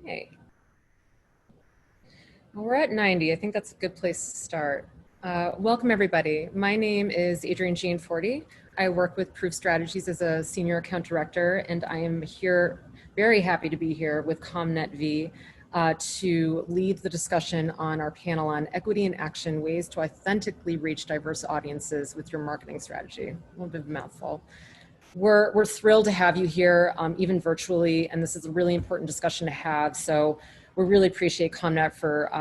Okay. Well, we're at 90. I think that's a good place to start. Welcome, everybody. My name is Adrienne Gianforti. I work with Proof Strategies as a senior account director, and I am here, very happy to be here with ComNetV to lead the discussion on our panel on equity in action, ways to authentically reach diverse audiences with your marketing strategy. A little bit of a mouthful. We're thrilled to have you here, even virtually, and this is a really important discussion to have. So we really appreciate ComNet for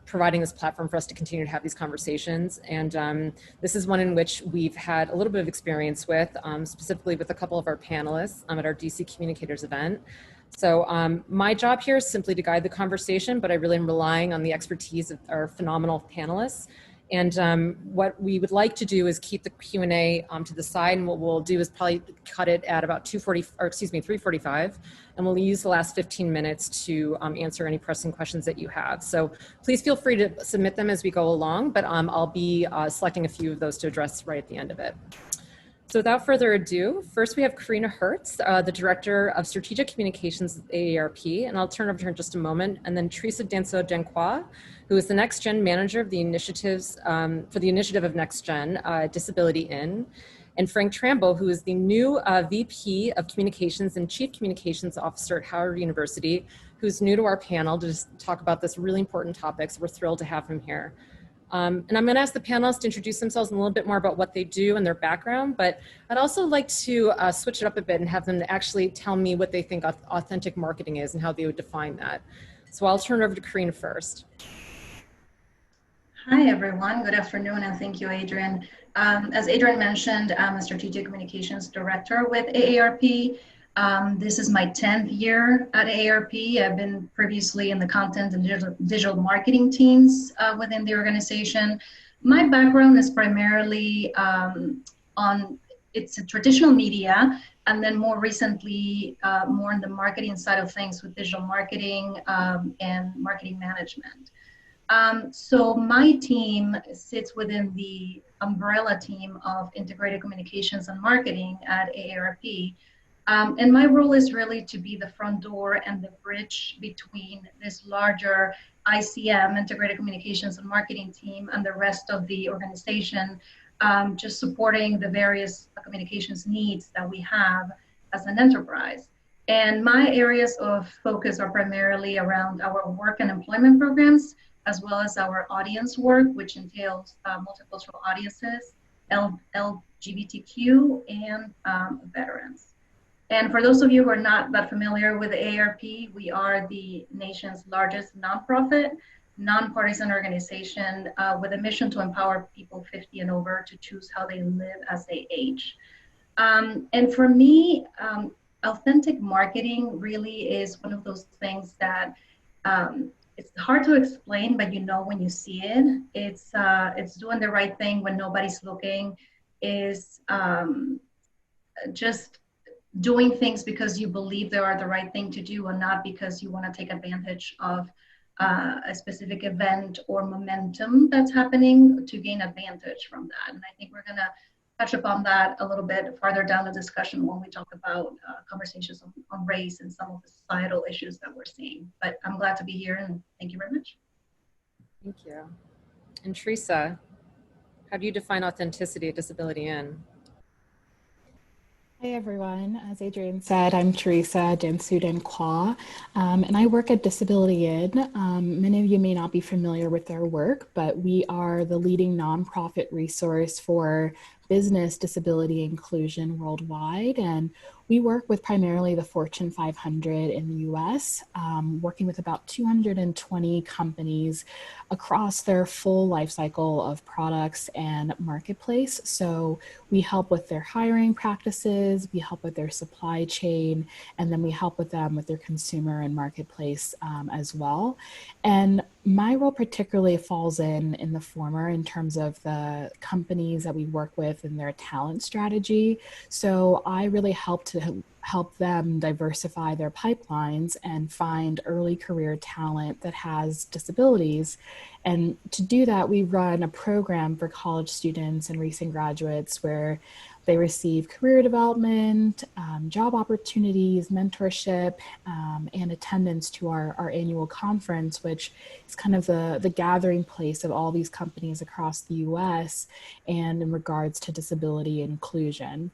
providing this platform for us to continue to have these conversations. And this is one in which we've had a little bit of experience with, specifically with a couple of our panelists at our DC Communicators event. So my job here is simply to guide the conversation, but I really am relying on the expertise of our phenomenal panelists. And what we would like to do is keep the Q&A to the side, and what we'll do is probably cut it at about 3:45, and we'll use the last 15 minutes to answer any pressing questions that you have. So please feel free to submit them as we go along, but I'll be selecting a few of those to address right at the end of it. So without further ado, first we have Karina Hertz, the Director of Strategic Communications at AARP, and I'll turn it over to her in just a moment. And then Teresa Danso-Denqua, who is the Next Gen Manager of the initiatives for the initiative of Next Gen, Disability In, and Frank Trambo, who is the new VP of Communications and Chief Communications Officer at Howard University, who's new to our panel to just talk about this really important topic. So we're thrilled to have him here. And I'm going to ask the panelists to introduce themselves and a little bit more about what they do and their background, but I'd also like to switch it up a bit and have them actually tell me what they think authentic marketing is and how they would define that. So I'll turn it over to Karina first. Hi, everyone. Good afternoon, and thank you, Adrienne. As Adrienne mentioned, I'm a Strategic Communications Director with AARP. This is my 10th year at AARP. I've been previously in the content and digital marketing teams within the organization. My background is primarily it's a traditional media, and then more recently, more in the marketing side of things with digital marketing and marketing management. So my team sits within the umbrella team of integrated communications and marketing at AARP. And my role is really to be the front door and the bridge between this larger ICM, integrated communications and marketing team, and the rest of the organization, just supporting the various communications needs that we have as an enterprise. And my areas of focus are primarily around our work and employment programs, as well as our audience work, which entails multicultural audiences, LGBTQ, and veterans. And for those of you who are not that familiar with the AARP, we are the nation's largest nonprofit, nonpartisan organization with a mission to empower people 50 and over to choose how they live as they age. And for me, authentic marketing really is one of those things that it's hard to explain, but you know when you see it. It's doing the right thing when nobody's looking, is just doing things because you believe they are the right thing to do and not because you want to take advantage of a specific event or momentum that's happening to gain advantage from that. And I think we're going to touch upon that a little bit farther down the discussion when we talk about conversations on race and some of the societal issues that we're seeing. But I'm glad to be here, and thank you very much. Thank you. And Teresa, how do you define authenticity at Disability In? Hey everyone, as Adrienne said, I'm Teresa Danso-Denqua, and I work at Disability In. Many of you may not be familiar with their work, but we are the leading nonprofit resource for business disability inclusion worldwide, and we work with primarily the Fortune 500 in the US, working with about 220 companies across their full life cycle of products and marketplace. So we help with their hiring practices, we help with their supply chain, and then we help with them with their consumer and marketplace as well. And my role particularly falls in the former in terms of the companies that we work with and their talent strategy. So I really help to help them diversify their pipelines and find early career talent that has disabilities. And to do that, we run a program for college students and recent graduates where they receive career development, job opportunities, mentorship, and attendance to our annual conference, which is kind of the gathering place of all these companies across the US and in regards to disability inclusion.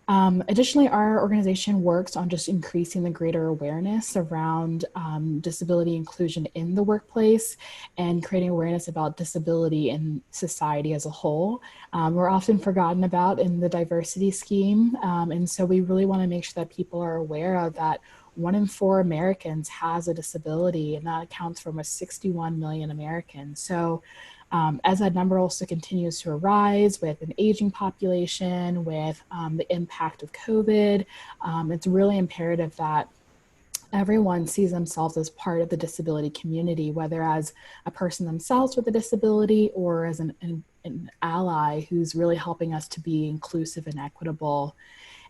Additionally, our organization works on just increasing the greater awareness around disability inclusion in the workplace and creating awareness about disability in society as a whole. We're often forgotten about in the diversity scheme, and so we really want to make sure that people are aware of that 1 in 4 Americans has a disability, and that accounts for almost 61 million Americans. So as that number also continues to arise with an aging population, with the impact of COVID, it's really imperative that everyone sees themselves as part of the disability community, whether as a person themselves with a disability or as an ally who's really helping us to be inclusive and equitable.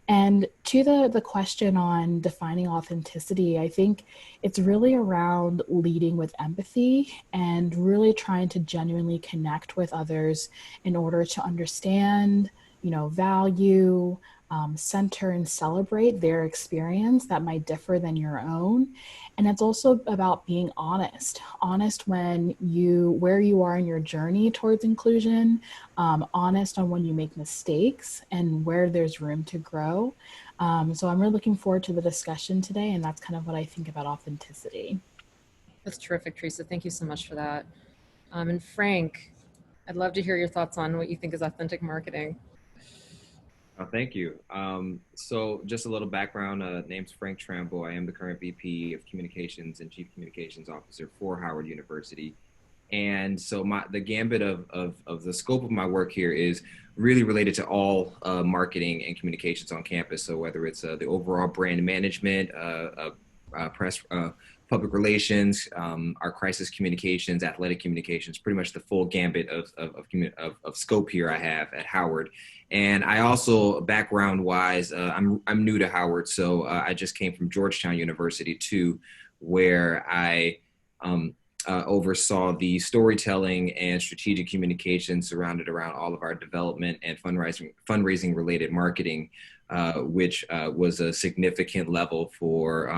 And to the question on defining authenticity, I think it's really around leading with empathy and really trying to genuinely connect with others in order to understand, value, center and celebrate their experience that might differ than your own. And it's also about being honest when where you are in your journey towards inclusion, honest on when you make mistakes and where there's room to grow. So I'm really looking forward to the discussion today, and that's kind of what I think about authenticity. That's terrific, Teresa. Thank you so much for that. And Frank, I'd love to hear your thoughts on what you think is authentic marketing. Oh, thank you. So just a little background, name's Frank Trambo. I am the current VP of Communications and Chief Communications Officer for Howard University. And so the gambit of the scope of my work here is really related to all marketing and communications on campus. So whether it's the overall brand management, press, public relations, our crisis communications, athletic communications, pretty much the full gambit of scope here I have at Howard. And I also, background-wise, I'm new to Howard, so I just came from Georgetown University too, where I oversaw the storytelling and strategic communication surrounded around all of our development and fundraising related marketing, which was a significant level for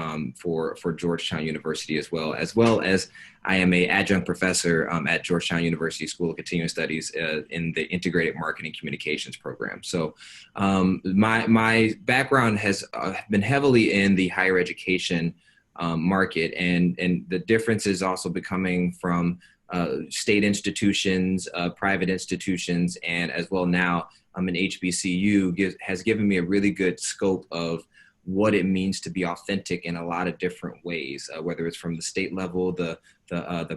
Georgetown University as well as I am an adjunct professor at Georgetown University School of Continuing Studies in the Integrated Marketing Communications program. So my background has been heavily in the higher education market, and the difference is also becoming from state institutions, private institutions, and as well now an HBCU has given me a really good scope of what it means to be authentic in a lot of different ways, whether it's from the state level, the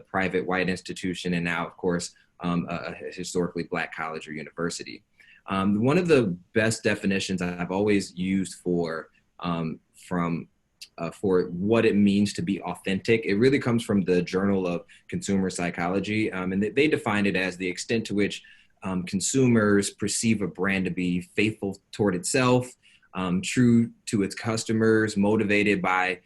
private white institution, and now, of course, a historically Black college or university. One of the best definitions I've always used for what it means to be authentic, it really comes from the Journal of Consumer Psychology, and they define it as the extent to which consumers perceive a brand to be faithful toward itself, true to its customers, motivated by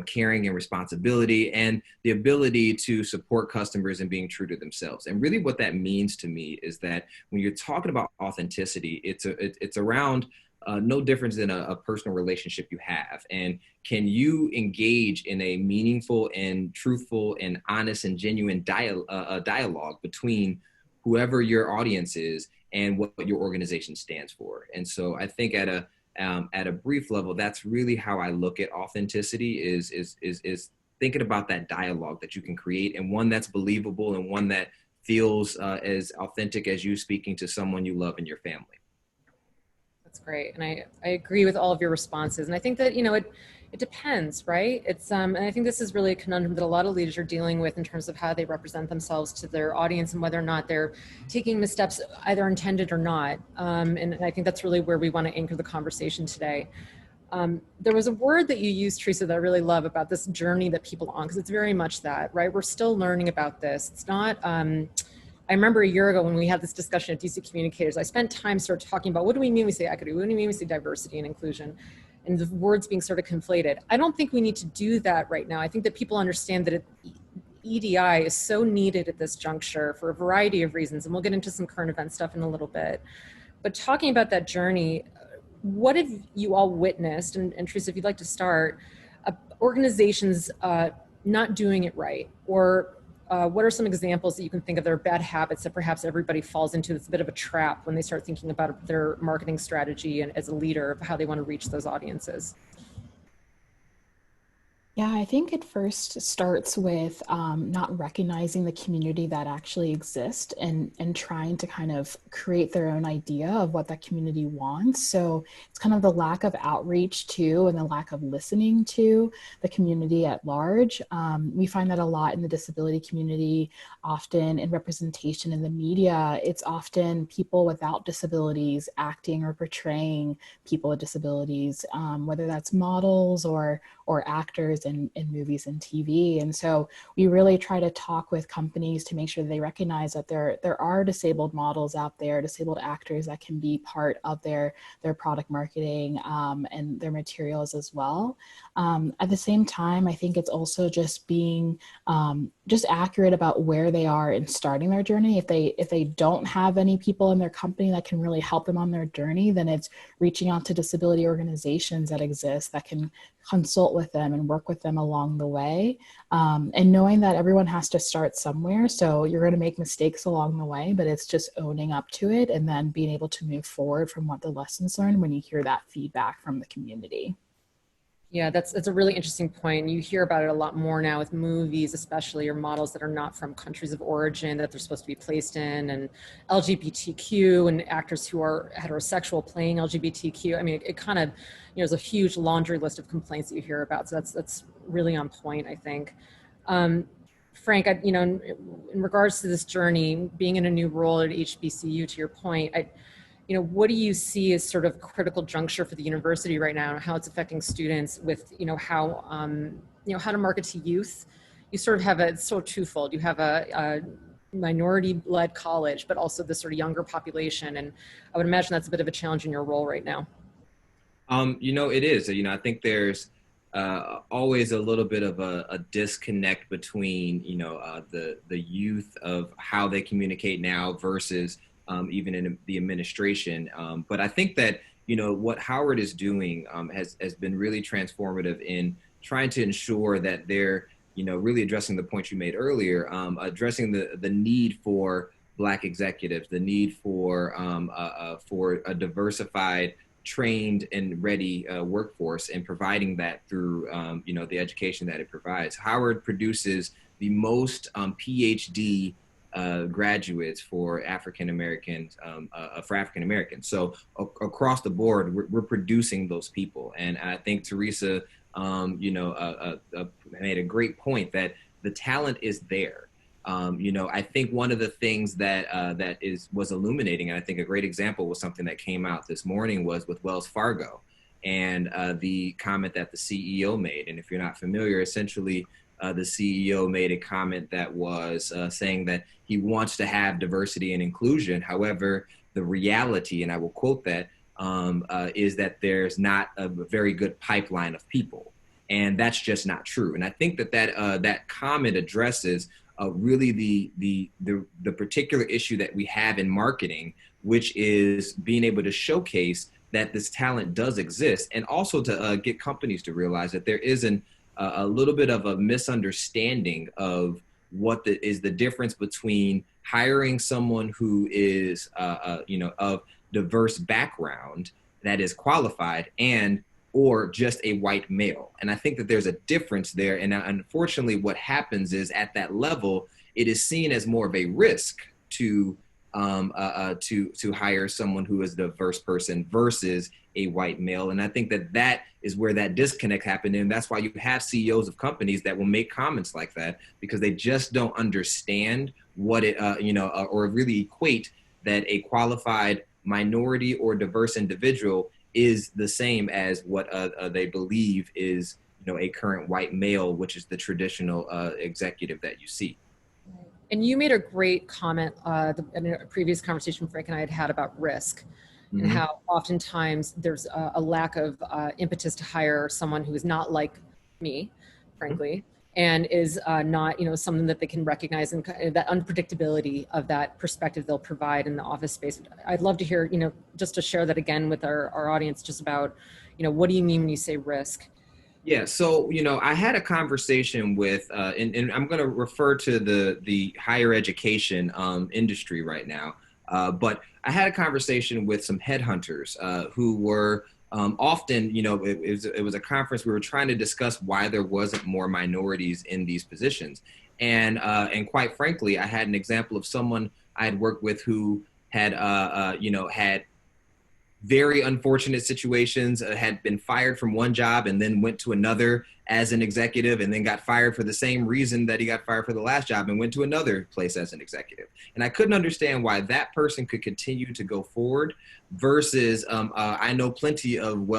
caring and responsibility, and the ability to support customers in being true to themselves. And really what that means to me is that when you're talking about authenticity, it's around no difference than a personal relationship you have. And can you engage in a meaningful and truthful and honest and genuine dialogue between whoever your audience is and what your organization stands for? And so I think at a brief level, that's really how I look at authenticity is thinking about that dialogue that you can create, and one that's believable and one that feels as authentic as you speaking to someone you love in your family. That's great. And I agree with all of your responses. And I think that, it depends, right? And I think this is really a conundrum that a lot of leaders are dealing with in terms of how they represent themselves to their audience and whether or not they're taking missteps, either intended or not. And I think that's really where we want to anchor the conversation today. There was a word that you used, Teresa, that I really love about this journey that people are on, because it's very much that, right? We're still learning about this. It's not, I remember a year ago when we had this discussion at DC Communicators, I spent time sort of talking about what do we mean when we say equity? What do we mean when we say diversity and inclusion? and the words being sort of conflated. I don't think we need to do that right now. I think that people understand that EDI is so needed at this juncture for a variety of reasons, and we'll get into some current event stuff in a little bit. But talking about that journey, what have you all witnessed, and Teresa, if you'd like to start, organizations not doing it right, or what are some examples that you can think of that are bad habits that perhaps everybody falls into? It's a bit of a trap when they start thinking about their marketing strategy and as a leader of how they want to reach those audiences. Yeah, I think it first starts with not recognizing the community that actually exists and trying to kind of create their own idea of what that community wants. So it's kind of the lack of outreach to and the lack of listening to the community at large. We find that a lot in the disability community, often in representation in the media. It's often people without disabilities acting or portraying people with disabilities, whether that's models or actors in movies and TV. And so we really try to talk with companies to make sure they recognize that there are disabled models out there, disabled actors that can be part of their product marketing and their materials as well. At the same time, I think it's also just being just accurate about where they are in starting their journey. If they don't have any people in their company that can really help them on their journey, then it's reaching out to disability organizations that exist that can consult with them and work with them along the way, and knowing that everyone has to start somewhere. So you're going to make mistakes along the way, but it's just owning up to it and then being able to move forward from what the lessons learned when you hear that feedback from the community. Yeah, that's a really interesting point. You hear about it a lot more now with movies, especially, or models that are not from countries of origin that they're supposed to be placed in, and LGBTQ and actors who are heterosexual playing LGBTQ. I mean, it kind of, there's a huge laundry list of complaints that you hear about. So that's really on point, I think. Frank, in regards to this journey, being in a new role at HBCU, to your point, what do you see as sort of critical juncture for the university right now, and how it's affecting students with, how to market to youth? You sort of have it's so twofold. You have a minority-led college, but also this sort of younger population. And I would imagine that's a bit of a challenge in your role right now. It is. I think there's always a little bit of a disconnect between, the youth of how they communicate now versus even in the administration. But I think that, what Howard is doing has been really transformative in trying to ensure that they're, really addressing the point you made earlier, addressing the need for Black executives, the need for a diversified, trained and ready workforce, and providing that through, the education that it provides. Howard produces the most PhD graduates for African Americans. So across the board, we're producing those people. And I think Teresa, made a great point that the talent is there. I think one of the things that was illuminating, and I think a great example was something that came out this morning, was with Wells Fargo and the comment that the CEO made. And if you're not familiar, essentially, the CEO made a comment that was saying that he wants to have diversity and inclusion. However, the reality, and I will quote that, is that there's not a very good pipeline of people. And that's just not true. And I think that comment addresses really the particular issue that we have in marketing, which is being able to showcase that this talent does exist, and also to get companies to realize that there isn't a little bit of a misunderstanding of what is the difference between hiring someone who is, of diverse background that is qualified or just a white male. And I think that there's a difference there. And unfortunately, what happens is at that level, it is seen as more of a risk to hire someone who is a diverse person versus a white male. And I think that is where that disconnect happened. And that's why you have CEOs of companies that will make comments like that, because they just don't understand what it, or really equate that a qualified minority or diverse individual is the same as what they believe is, a current white male, which is the traditional executive that you see. And you made a great comment in a previous conversation Frank and I had about risk. and how oftentimes there's a lack of impetus to hire someone who is not like me, frankly, and is not, something that they can recognize, and that unpredictability of that perspective they'll provide in the office space. I'd love to hear, just to share that again with our audience, just about, what do you mean when you say risk? Yeah, so I had a conversation with, and I'm going to refer to the higher education industry right now, but I had a conversation with some headhunters who were often, it was a conference. We were trying to discuss why there wasn't more minorities in these positions, and quite frankly, I had an example of someone I had worked with who had had very unfortunate situations, had been fired from one job and then went to another as an executive, and then got fired for the same reason that he got fired for the last job and went to another place as an executive. And I couldn't understand why that person could continue to go forward versus I know plenty of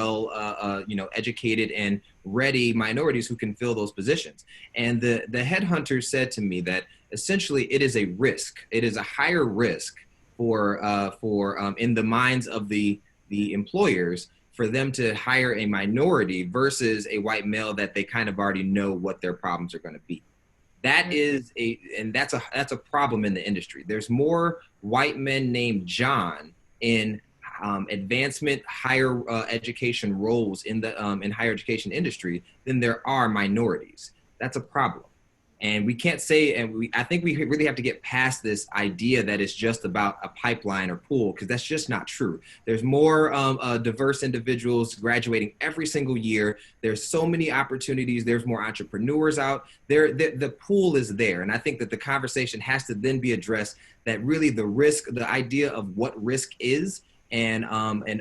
educated and ready minorities who can fill those positions. And the headhunter said to me that essentially it is a risk. It is a higher risk for in the minds of the employers for them to hire a minority versus a white male that they kind of already know what their problems are going to be. That is that's a problem in the industry. There's more white men named John in advancement higher education roles in the in higher education industry than there are minorities. That's a problem. And we can't say, I think we really have to get past this idea that it's just about a pipeline or pool, because that's just not true. There's more diverse individuals graduating every single year. There's so many opportunities. There's more entrepreneurs out there. The pool is there. And I think that the conversation has to then be addressed that really the risk, the idea of what risk is, and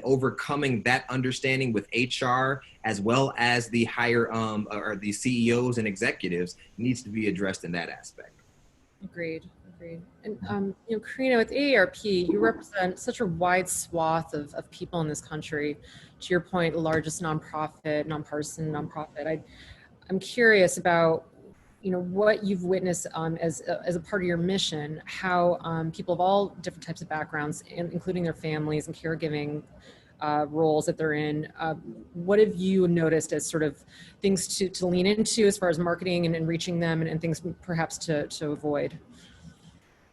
overcoming that understanding with HR as well as the higher or the CEOs and executives needs to be addressed in that aspect. Agreed. And Karina, with AARP, you represent such a wide swath of people in this country. To your point, the largest nonprofit, nonpartisan nonprofit. I'm curious about what you've witnessed as a part of your mission, how people of all different types of backgrounds, including their families and caregiving roles that they're in, what have you noticed as sort of things to lean into as far as marketing and reaching them, and things perhaps to avoid?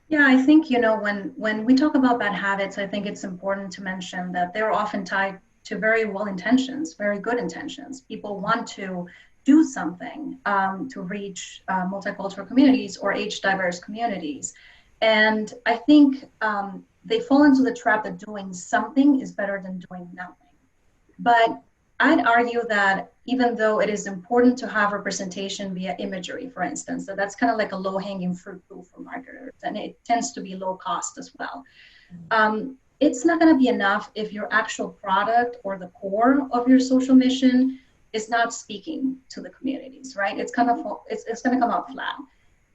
Yeah, I think, when we talk about bad habits, I think it's important to mention that they're often tied to very well intentions, very good intentions. People want to do something to reach multicultural communities or age diverse communities. And I think they fall into the trap that doing something is better than doing nothing. But I'd argue that even though it is important to have representation via imagery, for instance, that's kind of like a low hanging fruit tool for marketers, and it tends to be low cost as well. It's not going to be enough if your actual product or the core of your social mission is not speaking to the communities, right? It's going to come out flat.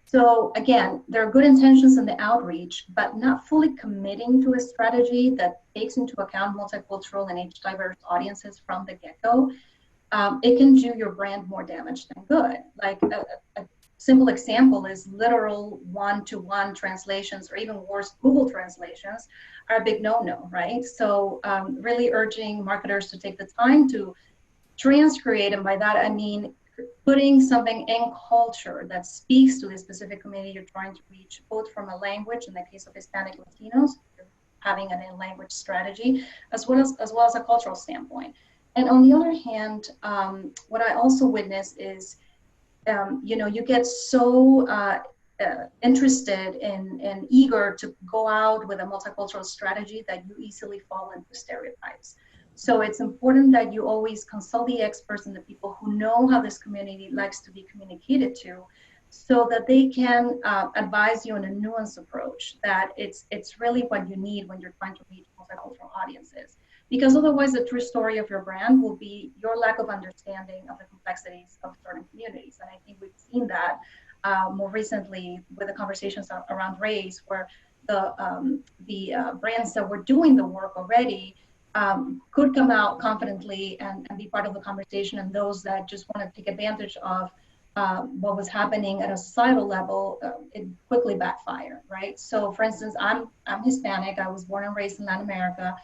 So again, there are good intentions in the outreach, but not fully committing to a strategy that takes into account multicultural and age diverse audiences from the get-go. It can do your brand more damage than good. Like a simple example is literal one-to-one translations, or even worse, Google translations are a big no-no, right? So really urging marketers to take the time to transcreate, and by that I mean putting something in culture that speaks to the specific community you're trying to reach, both from a language, in the case of Hispanic Latinos, having an in-language strategy, as well as a cultural standpoint. And on the other hand, what I also witness is, you get so interested and eager to go out with a multicultural strategy that you easily fall into stereotypes. So it's important that you always consult the experts and the people who know how this community likes to be communicated to, so that they can advise you on a nuanced approach, that it's really what you need when you're trying to reach multicultural audiences. Because otherwise the true story of your brand will be your lack of understanding of the complexities of certain communities. And I think we've seen that more recently with the conversations around race, where the brands that were doing the work already could come out confidently and be part of the conversation, and those that just want to take advantage of what was happening at a societal level, it quickly backfired, right? So for instance, I'm Hispanic. I was born and raised in Latin America.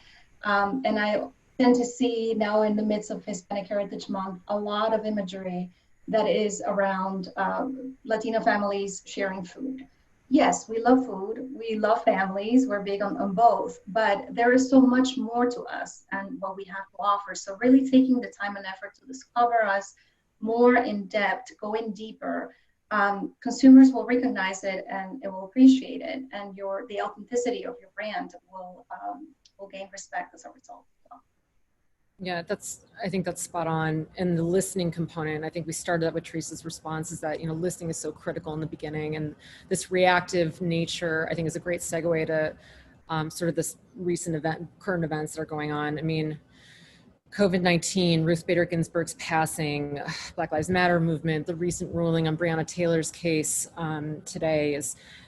And I tend to see now in the midst of Hispanic Heritage Month, a lot of imagery that is around Latino families sharing food. Yes, we love food, we love families, we're big on both, but there is so much more to us and what we have to offer. So really taking the time and effort to discover us more in depth, going deeper, consumers will recognize it and it will appreciate it, and the authenticity of your brand will gain respect as a result. Yeah, I think that's spot on. And the listening component, I think we started out with Teresa's response is that, listening is so critical in the beginning, and this reactive nature, I think, is a great segue to sort of this current events that are going on. I mean, COVID-19, Ruth Bader Ginsburg's passing, Black Lives Matter movement, the recent ruling on Breonna Taylor's case today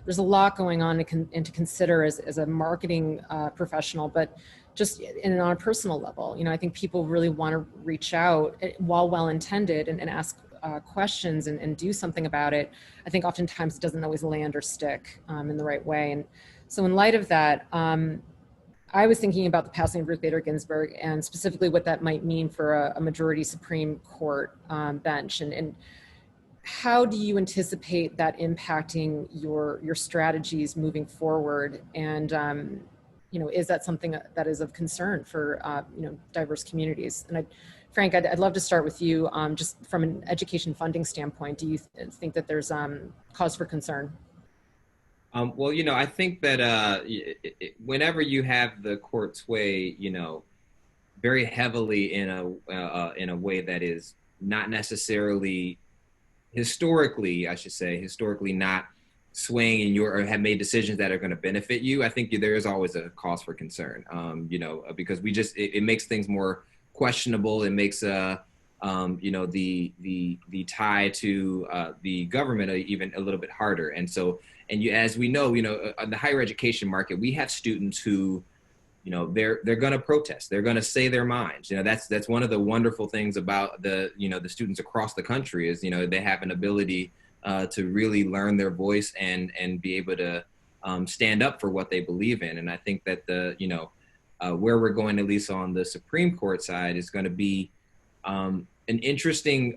there's a lot going on to consider as a marketing professional, but just on a personal level. I think people really want to reach out while well-intended and ask questions and do something about it. I think oftentimes it doesn't always land or stick in the right way. And so in light of that, I was thinking about the passing of Ruth Bader Ginsburg and specifically what that might mean for a majority Supreme Court bench. And how do you anticipate that impacting your strategies moving forward? And, is that something that is of concern for, diverse communities? And Frank, I'd love to start with you. Just from an education funding standpoint, do you think that there's cause for concern? Well, I think that whenever you have the court sway, very heavily in a way that is not necessarily historically not swaying in or have made decisions that are going to benefit you, I think there is always a cause for concern. Because it makes things more questionable. It makes the tie to the government even a little bit harder. And so, as we know, on the higher education market, we have students who, they're going to protest. They're going to say their minds. That's one of the wonderful things about the students across the country is, they have an ability to really learn their voice and be able to stand up for what they believe in. And I think that where we're going, at least on the Supreme Court side, is going to be an interesting,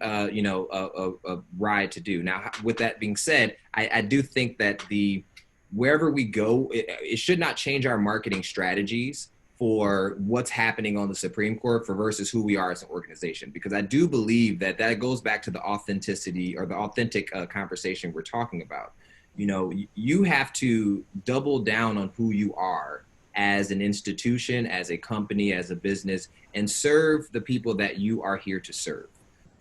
ride to do. Now, with that being said, I do think that wherever we go, it should not change our marketing strategies for what's happening on the Supreme Court versus who we are as an organization. Because I do believe that goes back to the authenticity or the authentic conversation we're talking about. You have to double down on who you are as an institution, as a company, as a business, and serve the people that you are here to serve.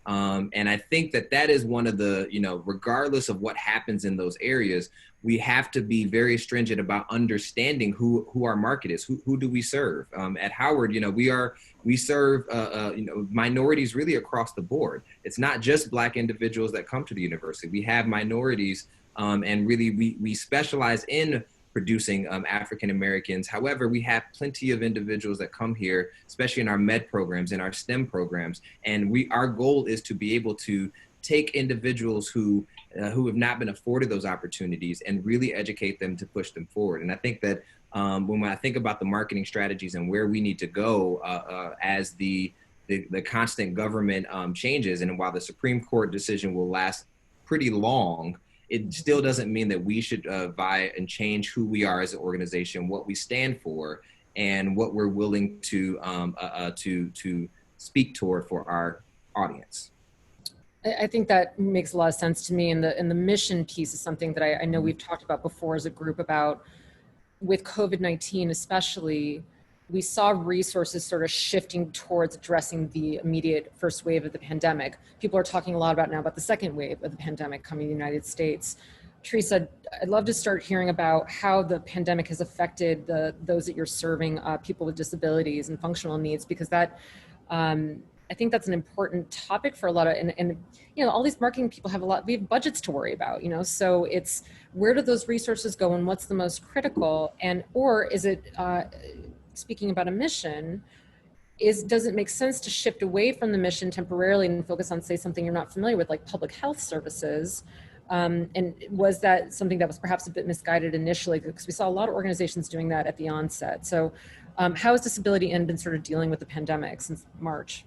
And I think that is one of the, regardless of what happens in those areas, we have to be very stringent about understanding who our market is. Who do we serve? At Howard, we serve minorities really across the board. It's not just Black individuals that come to the university. We have minorities, and really we specialize in producing African Americans. However, we have plenty of individuals that come here, especially in our med programs, in our STEM programs. And our goal is to be able to take individuals who have not been afforded those opportunities and really educate them to push them forward. And I think that when I think about the marketing strategies and where we need to go as the constant government changes, and while the Supreme Court decision will last pretty long, it still doesn't mean that we should vie and change who we are as an organization, what we stand for, and what we're willing to speak toward for our audience. I think that makes a lot of sense to me. And the mission piece is something that I know we've talked about before as a group about, with COVID-19 especially, we saw resources sort of shifting towards addressing the immediate first wave of the pandemic. People are talking a lot about the second wave of the pandemic coming to the United States. Teresa, I'd love to start hearing about how the pandemic has affected those that you're serving, people with disabilities and functional needs, because that, I think that's an important topic for a lot of, and all these marketing people we have budgets to worry about, so it's where do those resources go and what's the most critical, or is it, speaking about a mission, does it make sense to shift away from the mission temporarily and focus on, say, something you're not familiar with, like public health services? And was that something that was perhaps a bit misguided initially? Because we saw a lot of organizations doing that at the onset. So How has Disability In been sort of dealing with the pandemic since March?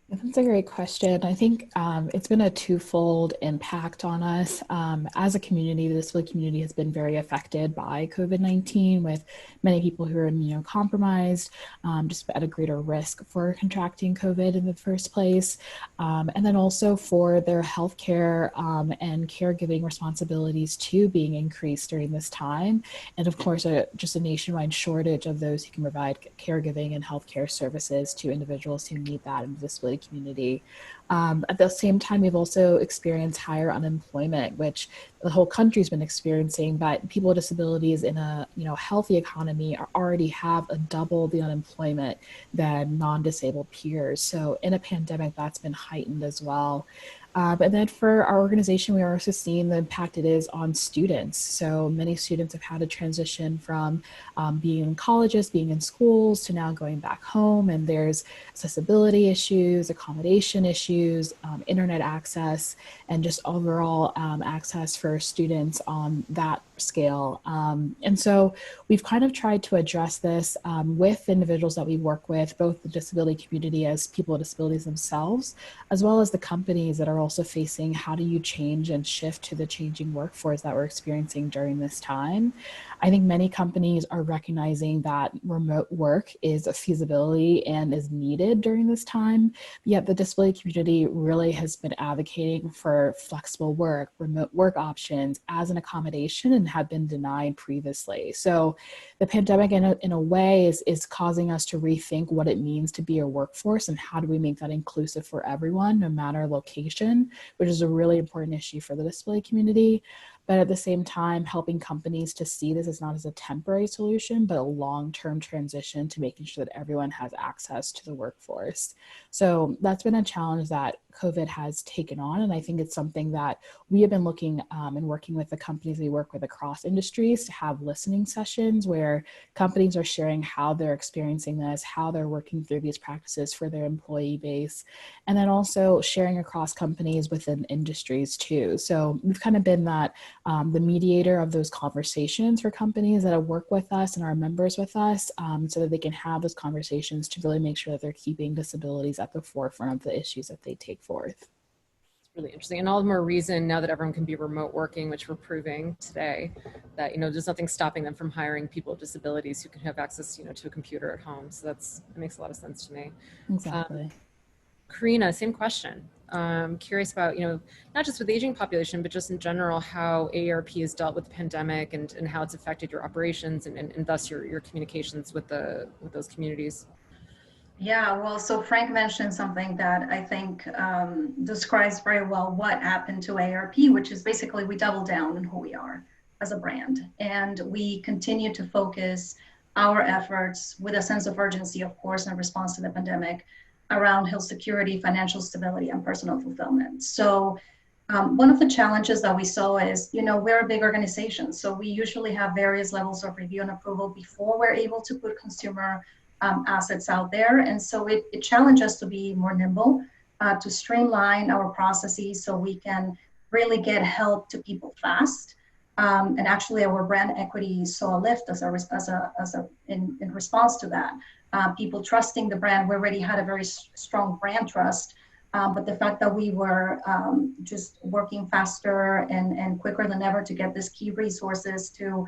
That's a great question. I think it's been a twofold impact on us. As a community, the disability community has been very affected by COVID-19, with many people who are immunocompromised, just at a greater risk for contracting COVID in the first place. And then also for their healthcare and caregiving responsibilities too being increased during this time. And of course, just a nationwide shortage of those who can provide caregiving and healthcare services to individuals who need that in the disability community. At the same time, we've also experienced higher unemployment, which the whole country's been experiencing, but people with disabilities in a healthy economy already have a double the unemployment than non-disabled peers. So in a pandemic, that's been heightened as well. And then for our organization, we are also seeing the impact it is on students. So many students have had to transition from being in colleges, being in schools, to now going back home. And there's accessibility issues, accommodation issues, internet access, and just overall access for students on that scale. And so we've kind of tried to address this with individuals that we work with, both the disability community as people with disabilities themselves, as well as the companies that are also facing how do you change and shift to the changing workforce that we're experiencing during this time. I think many companies are recognizing that remote work is a feasibility and is needed during this time, yet the disability community really has been advocating for flexible work, remote work options as an accommodation, and have been denied previously. So the pandemic in a way is causing us to rethink what it means to be a workforce and how do we make that inclusive for everyone, no matter location, which is a really important issue for the disability community. But at the same time, helping companies to see this as not as a temporary solution, but a long-term transition to making sure that everyone has access to the workforce. So that's been a challenge that COVID has taken on. And I think it's something that we have been looking and working with the companies we work with across industries to have listening sessions where companies are sharing how they're experiencing this, how they're working through these practices for their employee base, and then also sharing across companies within industries too. So we've kind of been that the mediator of those conversations for companies that have worked with us and are members with us, so that they can have those conversations to really make sure that they're keeping disabilities at the forefront of the issues that they take forth. It's really interesting, and all the more reason now that everyone can be remote working, which we're proving today, that there's nothing stopping them from hiring people with disabilities who can have access to a computer at home. So that makes a lot of sense to me. Exactly. Karina, same question. Curious about, not just with the aging population, but just in general, how AARP has dealt with the pandemic and how it's affected your operations and thus your communications with those communities. Yeah, well, so Frank mentioned something that I think describes very well what happened to AARP, which is basically we double down on who we are as a brand. And we continue to focus our efforts with a sense of urgency, of course, in response to the pandemic around health security, financial stability, and personal fulfillment. So one of the challenges that we saw is, we're a big organization. So we usually have various levels of review and approval before we're able to put consumer assets out there. And so it challenged us to be more nimble, to streamline our processes so we can really get help to people fast. And actually our brand equity saw a lift in response to that. People trusting the brand. We already had a very strong brand trust, but the fact that we were just working faster and quicker than ever to get these key resources to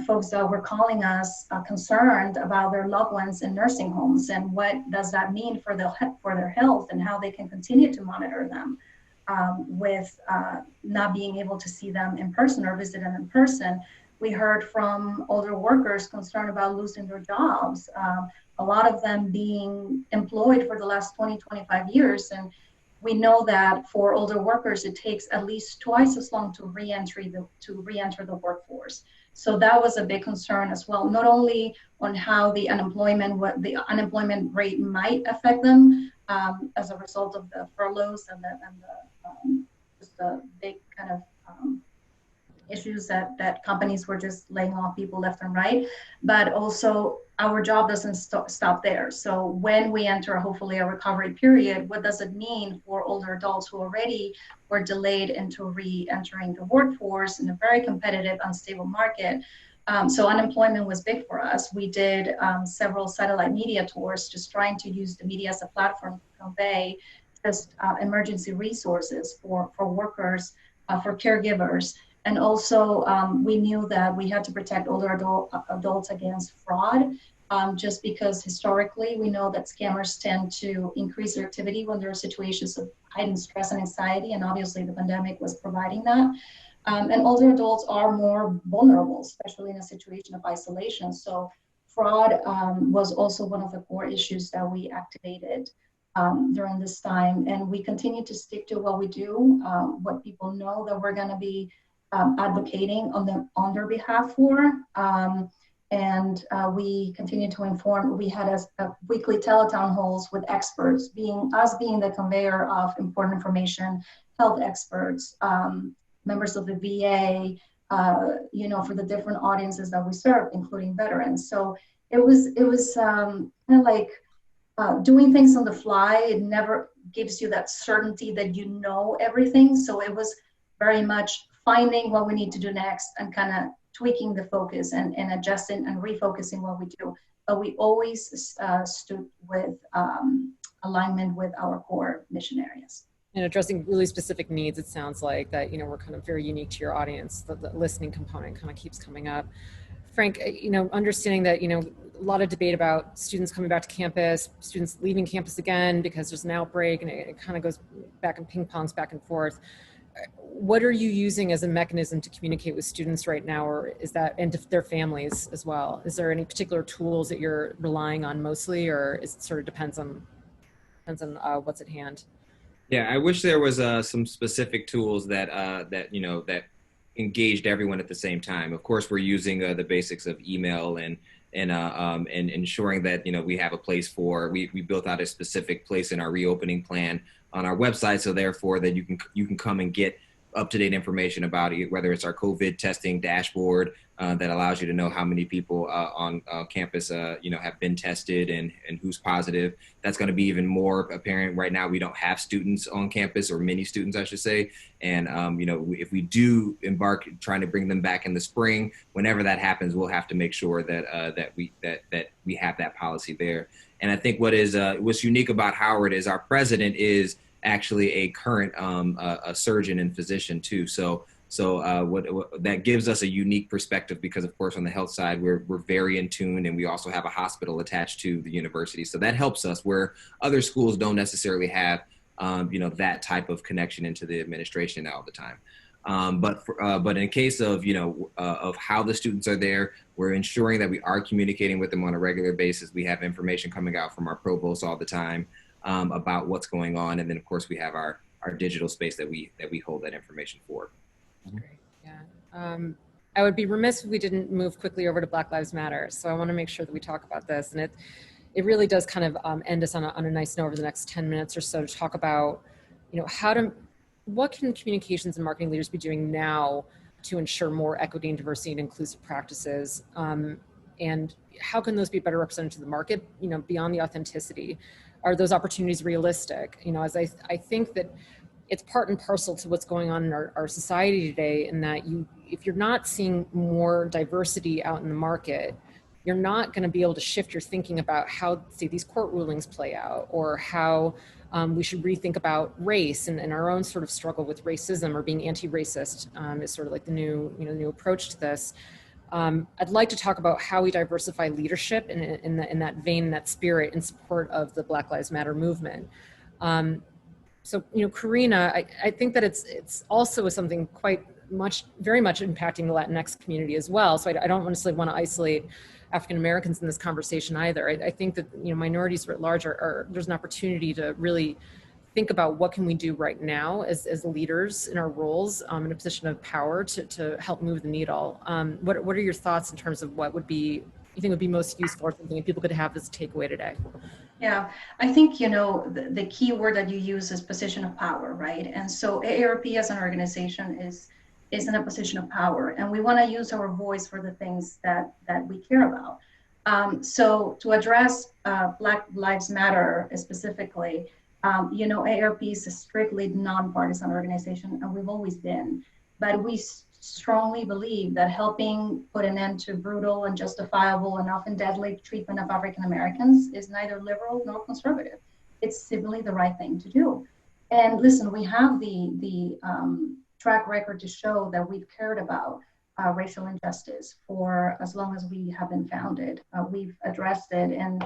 folks that were calling us concerned about their loved ones in nursing homes and what does that mean for their health and how they can continue to monitor them with not being able to see them in person or visit them in person. We heard from older workers concerned about losing their jobs, a lot of them being employed for the last 20, 25 years. And we know that for older workers, it takes at least twice as long to re-enter the workforce. So that was a big concern as well, not only on how the unemployment rate might affect them as a result of the furloughs and just the big kind of issues that companies were just laying off people left and right, but also our job doesn't stop there. So when we enter hopefully a recovery period, what does it mean for older adults who already were delayed into re-entering the workforce in a very competitive, unstable market? So unemployment was big for us. We did several satellite media tours, just trying to use the media as a platform to convey just emergency resources for workers, for caregivers. And also we knew that we had to protect older adults against fraud, just because historically we know that scammers tend to increase their activity when there are situations of heightened stress and anxiety, and obviously the pandemic was providing that. And older adults are more vulnerable, especially in a situation of isolation. So fraud was also one of the core issues that we activated during this time. And we continue to stick to what we do, what people know that we're going to be advocating on their behalf for. And we continue to inform. We had a weekly teletown halls with experts, being the conveyor of important information, health experts, members of the VA, for the different audiences that we serve, including veterans. So it was kind of like doing things on the fly. It never gives you that certainty that you know everything. So it was very much finding what we need to do next and kind of tweaking the focus and adjusting and refocusing what we do. But we always stood with alignment with our core mission areas. And addressing really specific needs, it sounds like that, we're kind of very unique to your audience. The listening component kind of keeps coming up. Frank, understanding that, a lot of debate about students coming back to campus, students leaving campus again because there's an outbreak, and it kind of goes back and ping pongs back and forth. What are you using as a mechanism to communicate with students right now, or is that, and their families as well? Is there any particular tools that you're relying on mostly, or is it sort of depends on what's at hand? Yeah, I wish there was some specific tools that engaged everyone at the same time. Of course, we're using the basics of email and ensuring that we have a place for. We built out a specific place in our reopening plan on our website, so therefore that you can come and get up-to-date information about it, whether it's our COVID testing dashboard that allows you to know how many people on campus have been tested and who's positive. That's going to be even more apparent. Right now we don't have students on campus, or many students I should say, and if we do embark trying to bring them back in the spring, whenever that happens, we'll have to make sure that we have that policy there. And I think what's unique about Howard is our president is actually a current a surgeon and physician too. So what that gives us a unique perspective, because of course on the health side we're very in tune, and we also have a hospital attached to the university. So that helps us where other schools don't necessarily have that type of connection into the administration all the time. But in case of of how the students are there, we're ensuring that we are communicating with them on a regular basis. We have information coming out from our provost all the time about what's going on, and then of course we have our digital space that we hold that information for. Great. Yeah. I would be remiss if we didn't move quickly over to Black Lives Matter. So I want to make sure that we talk about this, and it really does kind of end us on a nice note over the next 10 minutes or so to talk about what can communications and marketing leaders be doing now to ensure more equity and diversity and inclusive practices, and how can those be better represented to the market, beyond the authenticity? Are those opportunities realistic? As I think that it's part and parcel to what's going on in our society today, in that if you're not seeing more diversity out in the market, you're not going to be able to shift your thinking about how, say, these court rulings play out, or how we should rethink about race and our own sort of struggle with racism, or being anti-racist is sort of like the new approach to this. I'd like to talk about how we diversify leadership in that vein, that spirit, in support of the Black Lives Matter movement. So, Karina, I think that it's also something very much impacting the Latinx community as well. So I don't necessarily want to isolate African Americans in this conversation either. I think that minorities writ large there's an opportunity to really think about what can we do right now as leaders in our roles in a position of power to help move the needle. What are your thoughts in terms of what you think would be most useful, or something that people could have as a takeaway today? Yeah, I think, the key word that you use is position of power, right? And so AARP as an organization is in a position of power, and we want to use our voice for the things that we care about. So to address Black Lives Matter specifically, AARP is a strictly nonpartisan organization, and we've always been. But we strongly believe that helping put an end to brutal, unjustifiable, and often deadly treatment of African Americans is neither liberal nor conservative. It's simply the right thing to do. And listen, we have the track record to show that we've cared about racial injustice for as long as we have been founded. We've addressed it in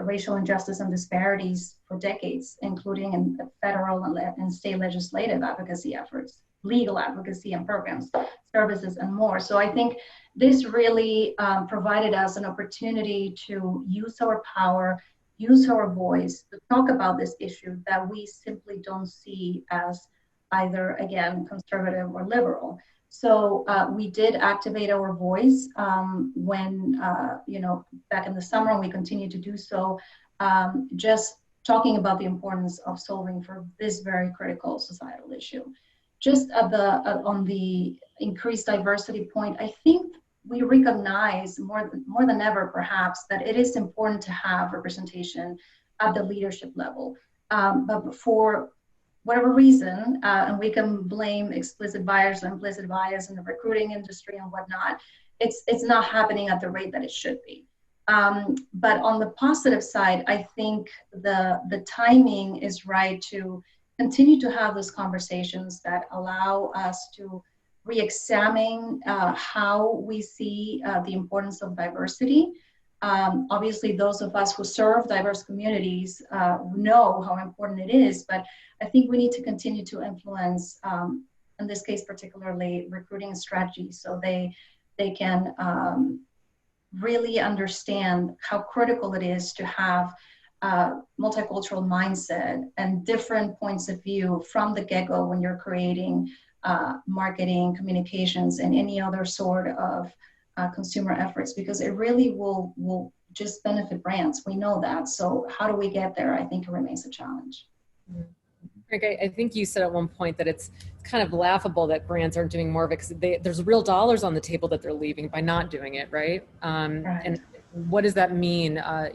racial injustice and disparities for decades, including in federal and state legislative advocacy efforts, legal advocacy and programs, services, and more. So I think this really provided us an opportunity to use our power, use our voice to talk about this issue that we simply don't see as either, again, conservative or liberal. So we did activate our voice when, back in the summer, and we continue to do so, just talking about the importance of solving for this very critical societal issue. Just on the increased diversity point, I think we recognize more than ever, perhaps, that it is important to have representation at the leadership level. But for whatever reason, and we can blame explicit bias or implicit bias in the recruiting industry and whatnot, it's not happening at the rate that it should be. But on the positive side, I think the timing is right to continue to have those conversations that allow us to re-examine how we see the importance of diversity. Obviously, those of us who serve diverse communities know how important it is, but I think we need to continue to influence, in this case particularly, recruiting strategies so they can really understand how critical it is to have multicultural mindset and different points of view from the get-go when you're creating marketing, communications, and any other sort of consumer efforts, because it really will just benefit brands. We know that. So how do we get there? I think it remains a challenge. Frank, I think you said at one point that it's kind of laughable that brands aren't doing more of it because there's real dollars on the table that they're leaving by not doing it, right? Right. And what does that mean? I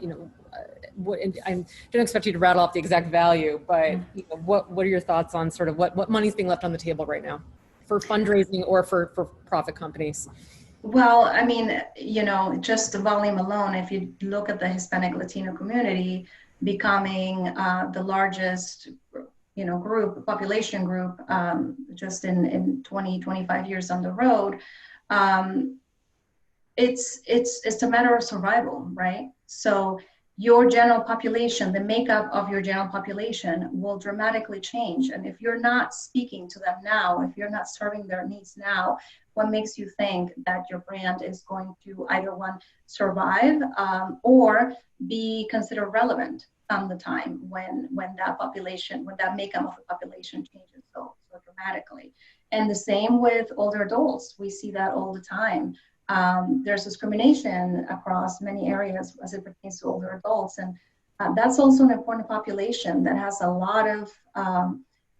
don't expect you to rattle off the exact value, but what are your thoughts on sort of what money's being left on the table right now for fundraising or for profit companies? Well, I mean, just the volume alone, if you look at the Hispanic Latino community becoming the largest, population group just in 20, 25 years on the road, it's a matter of survival, right? So your general population, the makeup of your general population will dramatically change. And if you're not speaking to them now, if you're not serving their needs now, what makes you think that your brand is going to either one, survive or be considered relevant on the time when that makeup of the population changes so dramatically? And the same with older adults. We see that all the time. There's discrimination across many areas as it pertains to older adults. And that's also an important population that has a lot of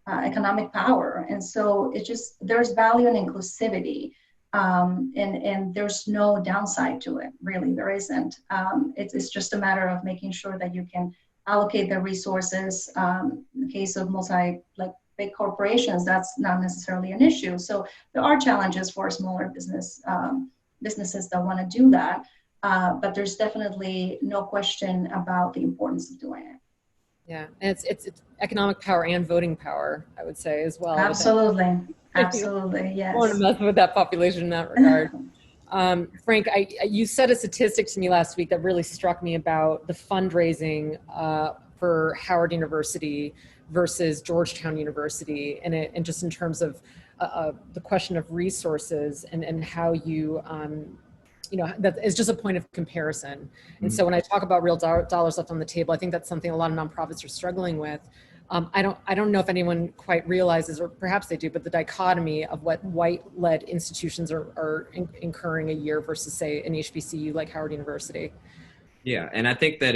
economic power. And so there's value in inclusivity. And there's no downside to it, really, there isn't. It's just a matter of making sure that you can allocate the resources. In the case of big corporations, that's not necessarily an issue. So there are challenges for smaller businesses that want to do that, but there's definitely no question about the importance of doing it. Yeah, and it's economic power and voting power, I would say, as well. Absolutely, absolutely, yes. I want to mess with that population in that regard. Frank, you said a statistic to me last week that really struck me about the fundraising for Howard University versus Georgetown University, and just in terms of the question of resources and how you, that is just a point of comparison. And so when I talk about real dollars left on the table, I think that's something a lot of nonprofits are struggling with. I don't know if anyone quite realizes, or perhaps they do, but the dichotomy of what white-led institutions are incurring a year versus, say, an HBCU like Howard University. Yeah, and I think that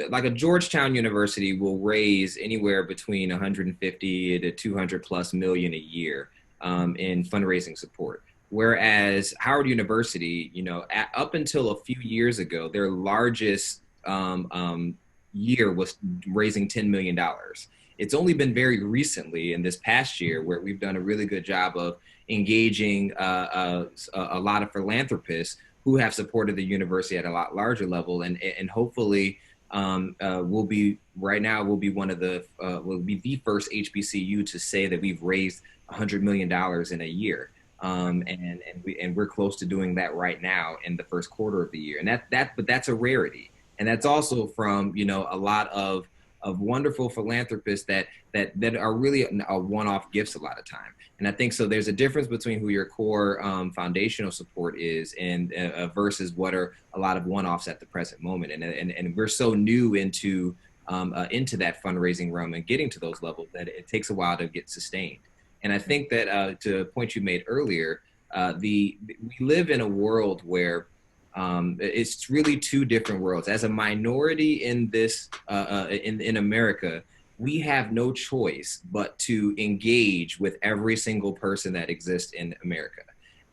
like a Georgetown University will raise anywhere between 150 to 200 plus million a year in fundraising support. Whereas Howard University, up until a few years ago, their largest year was raising $10 million. It's only been very recently in this past year where we've done a really good job of engaging a lot of philanthropists who have supported the university at a lot larger level, and hopefully we'll be the first HBCU to say that we've raised $100 million in a year. And we're close to doing that right now in the first quarter of the year. And but that's a rarity. And that's also from, a lot of wonderful philanthropists that are really one-off gifts a lot of time. And I think so there's a difference between who your core foundational support is and versus what are a lot of one-offs at the present moment. And we're so new into that fundraising realm and getting to those levels that it takes a while to get sustained. And I think that to a point you made earlier, we live in a world where it's really two different worlds. As a minority in this, in America, we have no choice but to engage with every single person that exists in America.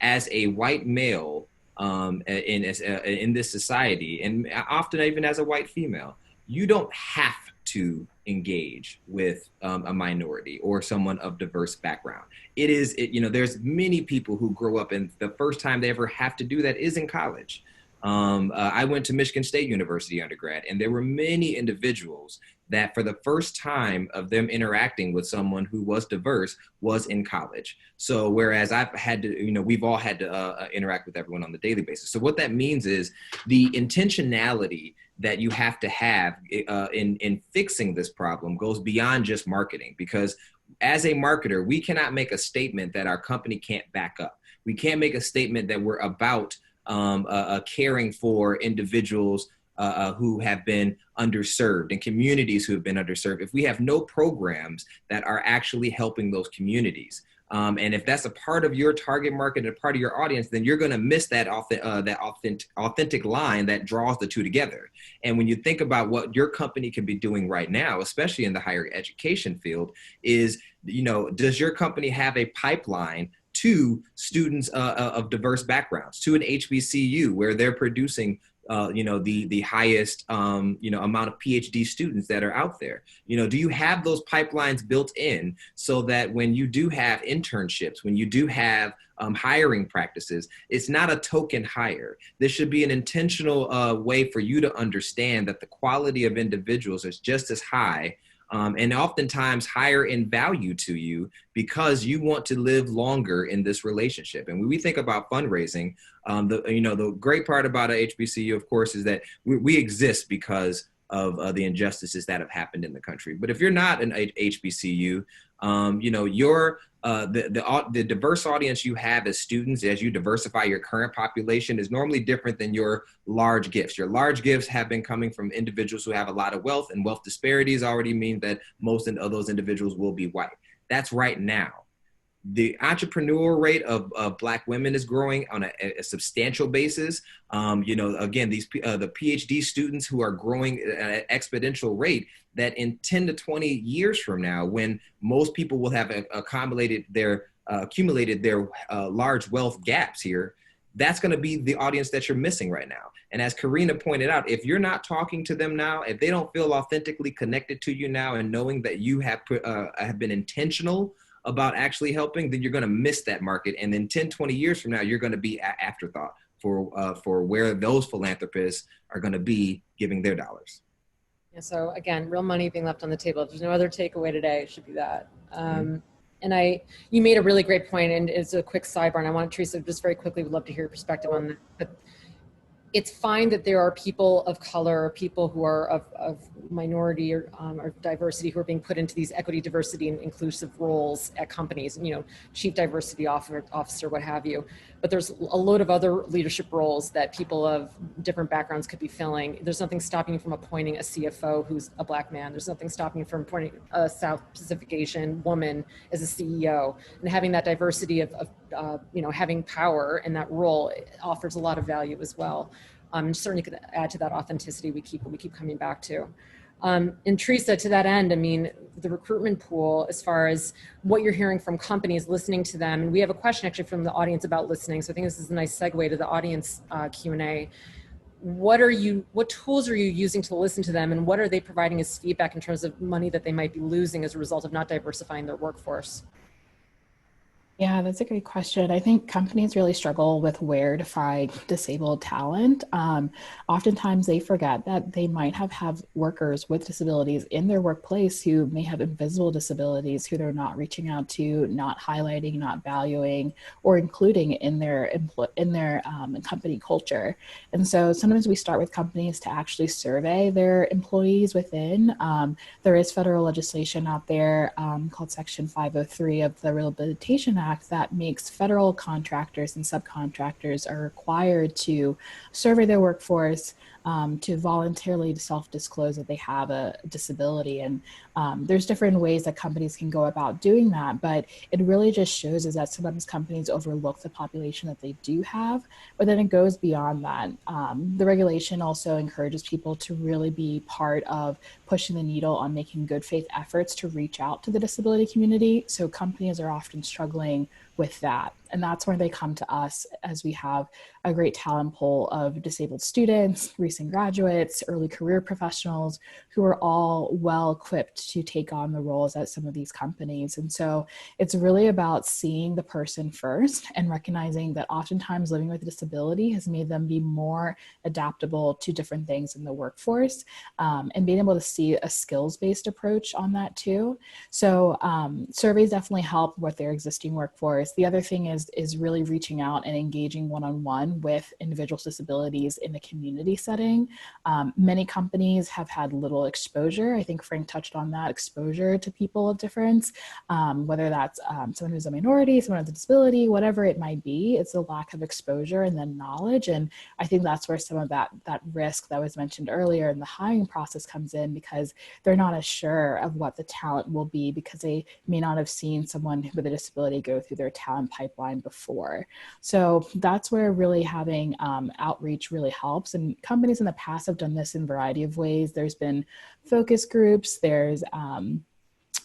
As a white male in this society, and often even as a white female, you don't have to engage with a minority or someone of diverse background. There's many people who grow up and the first time they ever have to do that is in college. I went to Michigan State University undergrad, and there were many individuals that for the first time of them interacting with someone who was diverse was in college. So whereas I've had to, we've all had to interact with everyone on the daily basis. So what that means is the intentionality that you have to have in fixing this problem goes beyond just marketing, because as a marketer, we cannot make a statement that our company can't back up. We can't make a statement that we're about caring for individuals who have been underserved and communities who have been underserved if we have no programs that are actually helping those communities. And if that's a part of your target market and a part of your audience, then you're going to miss that authentic line that draws the two together. And when you think about what your company can be doing right now, especially in the higher education field, is, does your company have a pipeline to students of diverse backgrounds, to an HBCU where they're producing the highest, amount of PhD students that are out there? Do you have those pipelines built in so that when you do have internships, when you do have hiring practices, it's not a token hire? This should be an intentional way for you to understand that the quality of individuals is just as high and oftentimes higher in value to you because you want to live longer in this relationship. And when we think about fundraising, the great part about a HBCU, of course, is that we exist because of the injustices that have happened in the country. But if you're not an HBCU, you're the diverse audience you have as students, as you diversify your current population, is normally different than your large gifts. Your large gifts have been coming from individuals who have a lot of wealth, and wealth disparities already mean that most of those individuals will be white. That's right now. The entrepreneurial rate of Black women is growing on a substantial basis. Again, the PhD students who are growing at an exponential rate, that in 10 to 20 years from now, when most people will have accumulated their large wealth gaps here, that's going to be the audience that you're missing right now. And as Karina pointed out, if you're not talking to them now, if they don't feel authentically connected to you now and knowing that you have been intentional about actually helping, then you're going to miss that market. And then 10, 20 years from now, you're going to be an afterthought for where those philanthropists are going to be giving their dollars. Yeah, so again, real money being left on the table. If there's no other takeaway today, it should be that. And you made a really great point, and it's a quick sidebar, and I want Teresa, just very quickly, would love to hear your perspective on that. But it's fine that there are people of color, people who are of minority or diversity who are being put into these equity, diversity, and inclusive roles at companies, chief diversity officer, what have you. But there's a load of other leadership roles that people of different backgrounds could be filling. There's nothing stopping you from appointing a CFO who's a Black man. There's nothing stopping you from appointing a South Pacific Asian woman as a CEO. And having that diversity of having power in that role offers a lot of value as well. Certainly could add to that authenticity we keep coming back to. And Teresa, to that end, the recruitment pool, as far as what you're hearing from companies, listening to them, and we have a question actually from the audience about listening, so I think this is a nice segue to the audience Q&A. what tools are you using to listen to them, and what are they providing as feedback in terms of money that they might be losing as a result of not diversifying their workforce? Yeah, that's a great question. I think companies really struggle with where to find disabled talent. Oftentimes they forget that they might have workers with disabilities in their workplace who may have invisible disabilities, who they're not reaching out to, not highlighting, not valuing, or including in their company culture. And so sometimes we start with companies to actually survey their employees within. There is federal legislation out there called Section 503 of the Rehabilitation Act that makes federal contractors and subcontractors are required to survey their workforce, to voluntarily self-disclose that they have a disability. And there's different ways that companies can go about doing that, but it really just shows is that sometimes companies overlook the population that they do have, but then it goes beyond that. The regulation also encourages people to really be part of pushing the needle on making good faith efforts to reach out to the disability community. So companies are often struggling with that. And that's where they come to us, as we have a great talent pool of disabled students, recent graduates, early career professionals who are all well equipped to take on the roles at some of these companies. And so it's really about seeing the person first and recognizing that oftentimes living with a disability has made them be more adaptable to different things in the workforce, and being able to see a skills-based approach on that too. So surveys definitely help with their existing workforce. The other thing is really reaching out and engaging one-on-one with individuals with disabilities in the community setting. Many companies have had little exposure. I think Frank touched on that, exposure to people of difference, whether that's someone who's a minority, someone with a disability, whatever it might be. It's a lack of exposure and then knowledge. And I think that's where some of that risk that was mentioned earlier in the hiring process comes in, because they're not as sure of what the talent will be because they may not have seen someone with a disability go through their talent pipeline before. So that's where really having outreach really helps. And companies in the past have done this in a variety of ways. There's been focus groups, there's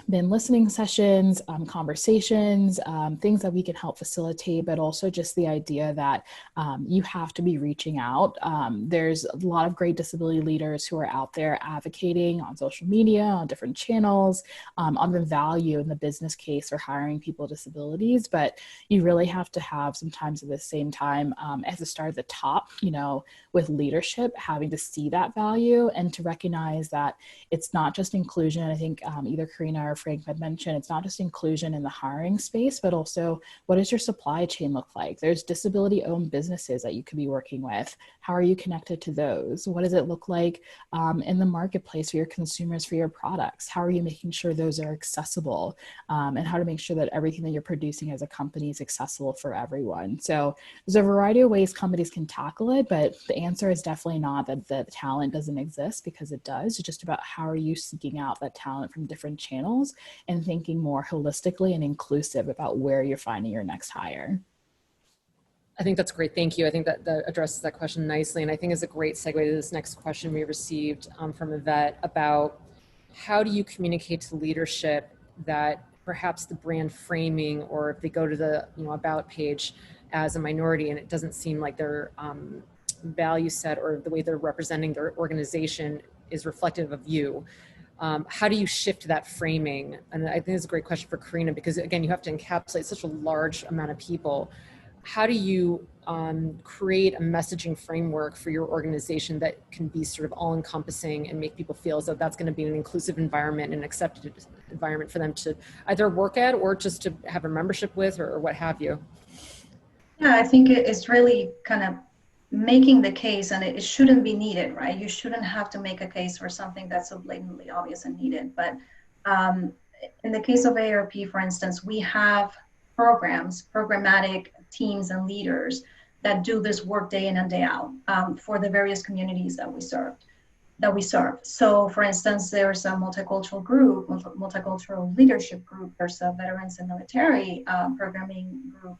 been listening sessions, conversations, things that we can help facilitate, but also just the idea that you have to be reaching out. There's a lot of great disability leaders who are out there advocating on social media, on different channels, on the value and the business case for hiring people with disabilities. But you really have to have sometimes at the same time, as a start at the top, with leadership, having to see that value and to recognize that it's not just inclusion. I think either Karina or Frank had mentioned, it's not just inclusion in the hiring space, but also what does your supply chain look like? There's disability owned businesses that you could be working with. How are you connected to those? What does it look like in the marketplace for your consumers, for your products? How are you making sure those are accessible? And how to make sure that everything that you're producing as a company is accessible for everyone. So there's a variety of ways companies can tackle it, but the answer is definitely not that the talent doesn't exist, because it does. It's just about how are you seeking out that talent from different channels and thinking more holistically and inclusive about where you're finding your next hire. I think that's great. Thank you. I think that addresses that question nicely. And I think is a great segue to this next question we received from Yvette about how do you communicate to leadership that perhaps the brand framing, or if they go to the about page as a minority and it doesn't seem like their value set or the way they're representing their organization is reflective of you. How do you shift that framing? And I think it's a great question for Karina, because again, you have to encapsulate such a large amount of people. How do you create a messaging framework for your organization that can be sort of all encompassing and make people feel as though that's going to be an inclusive environment, an accepted environment for them to either work at or just to have a membership with, or what have you? Yeah, I think it's really kind of making the case, and it shouldn't be needed, right? You shouldn't have to make a case for something that's so blatantly obvious and needed. But in the case of AARP, for instance, we have programs, programmatic teams and leaders that do this work day in and day out for the various communities that we serve. So for instance, there's a multicultural group, multicultural leadership group, there's a veterans and military programming group,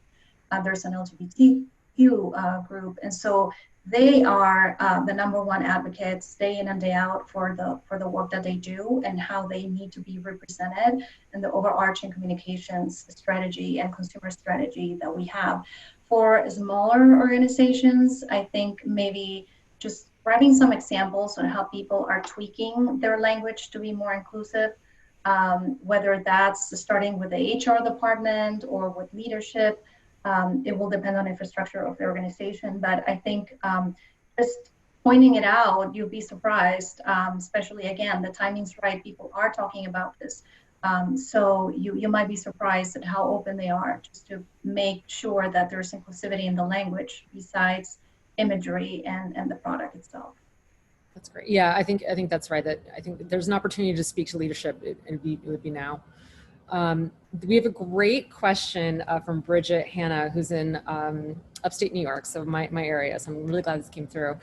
there's an LGBTQ group. And so they are the number one advocates day in and day out for the work that they do and how they need to be represented in the overarching communications strategy and consumer strategy that we have. For smaller organizations, I think maybe just writing some examples on how people are tweaking their language to be more inclusive, whether that's starting with the HR department or with leadership. It will depend on infrastructure of the organization, but I think just pointing it out, you'll be surprised, especially again, the timing's right, people are talking about this. So you might be surprised at how open they are just to make sure that there's inclusivity in the language besides imagery and the product itself. That's great. Yeah, I think that's right. That I think there's an opportunity to speak to leadership, and it would be now. We have a great question from Bridget Hanna, who's in upstate New York, so my area. So I'm really glad this came through.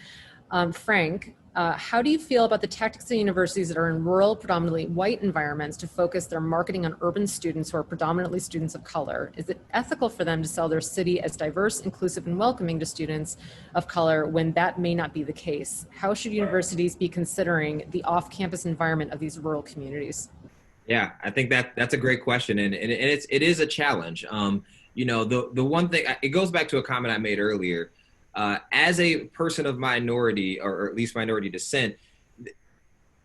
Frank, how do you feel about the tactics of universities that are in rural, predominantly white environments to focus their marketing on urban students who are predominantly students of color? Is it ethical for them to sell their city as diverse, inclusive, and welcoming to students of color when that may not be the case? How should universities be considering the off-campus environment of these rural communities? Yeah, I think that's a great question, and it is a challenge. You know, the one thing, it goes back to a comment I made earlier. As a person of minority, or at least minority descent,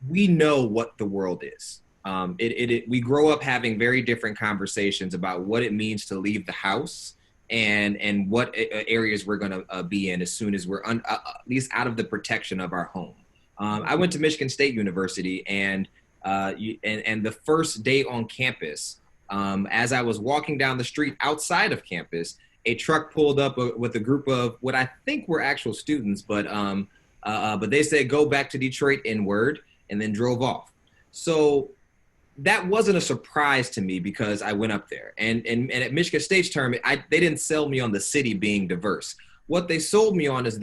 we know what the world is. We grow up having very different conversations about what it means to leave the house and what areas we're going to be in as soon as we're at least out of the protection of our home. I went to Michigan State University, and the first day on campus, as I was walking down the street outside of campus, a truck pulled up with a group of what I think were actual students, but they said, "Go back to Detroit," in word, and then drove off. So that wasn't a surprise to me because I went up there. And at Michigan State's term, they didn't sell me on the city being diverse. What they sold me on is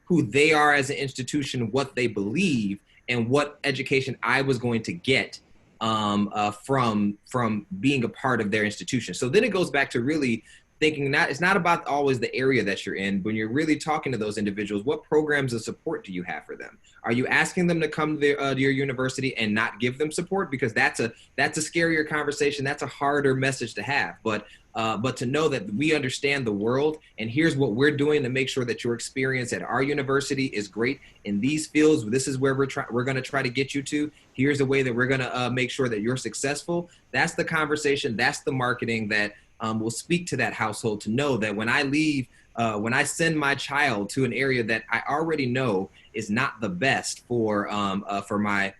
who they are as an institution, what they believe, and what education I was going to get from being a part of their institution. So then it goes back to really thinking it's not about always the area that you're in. When you're really talking to those individuals, what programs of support do you have for them? Are you asking them to come to your university and not give them support? Because that's a scarier conversation. That's a harder message to have. But to know that we understand the world, and here's what we're doing to make sure that your experience at our university is great in these fields. This is where we're going to try to get you to. Here's the way that we're going to make sure that you're successful. That's the conversation. That's the marketing that will speak to that household, to know that when I leave, when I send my child to an area that I already know is not the best for my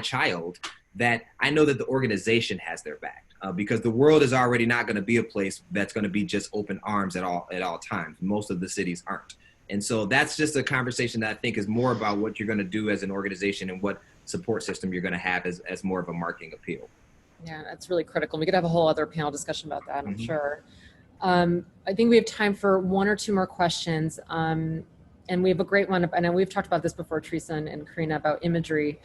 child, that I know that the organization has their back, because the world is already not going to be a place that's going to be just open arms at all times. Most of the cities aren't. And so that's just a conversation that I think is more about what you're going to do as an organization and what support system you're going to have as more of a marketing appeal. Yeah, that's really critical. We could have a whole other panel discussion about that, I'm sure. I think we have time for one or two more questions. And we have a great one. I know we've talked about this before, Teresa and Karina, about imagery.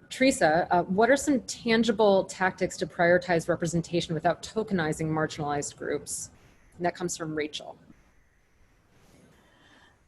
Teresa, what are some tangible tactics to prioritize representation without tokenizing marginalized groups? And that comes from Rachel.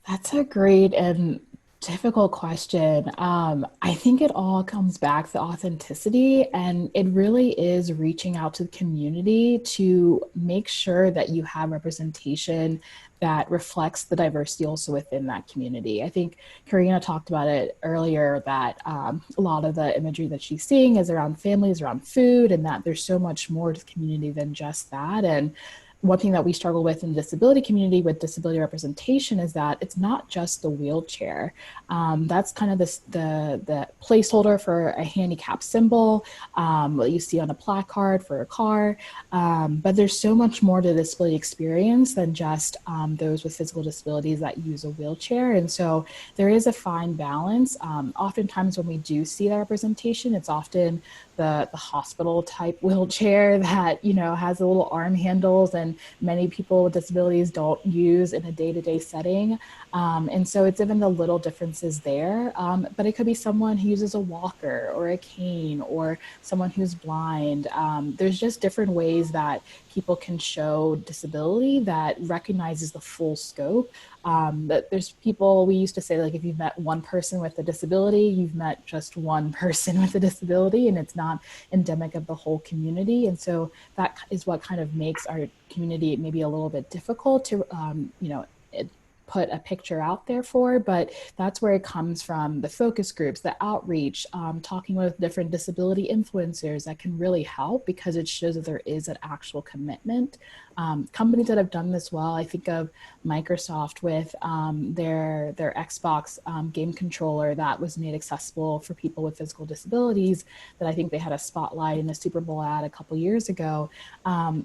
That's a great and difficult question. I think it all comes back to authenticity, and it really is reaching out to the community to make sure that you have representation that reflects the diversity also within that community. I think Karina talked about it earlier, that a lot of the imagery that she's seeing is around families, around food, and that there's so much more to the community than just that. And one thing that we struggle with in the disability community with disability representation is that it's not just the wheelchair. That's kind of the placeholder for a handicap symbol, what you see on a placard for a car. But there's so much more to the disability experience than just those with physical disabilities that use a wheelchair. And so there is a fine balance. Oftentimes when we do see that representation, it's often the hospital type wheelchair that, you know, has the little arm handles, and many people with disabilities don't use in a day-to-day setting. And so it's even the little differences there. But it could be someone who uses a walker or a cane, or someone who's blind. There's just different ways that people can show disability that recognizes the full scope. That there's people, we used to say, like, if you've met one person with a disability, you've met just one person with a disability, and it's not endemic of the whole community. And so that is what kind of makes our community maybe a little bit difficult to, put a picture out there for, but that's where it comes from. The focus groups, the outreach, talking with different disability influencers that can really help, because it shows that there is an actual commitment. Companies that have done this well, I think of Microsoft with their Xbox game controller that was made accessible for people with physical disabilities, that I think they had a spotlight in a Super Bowl ad a couple years ago.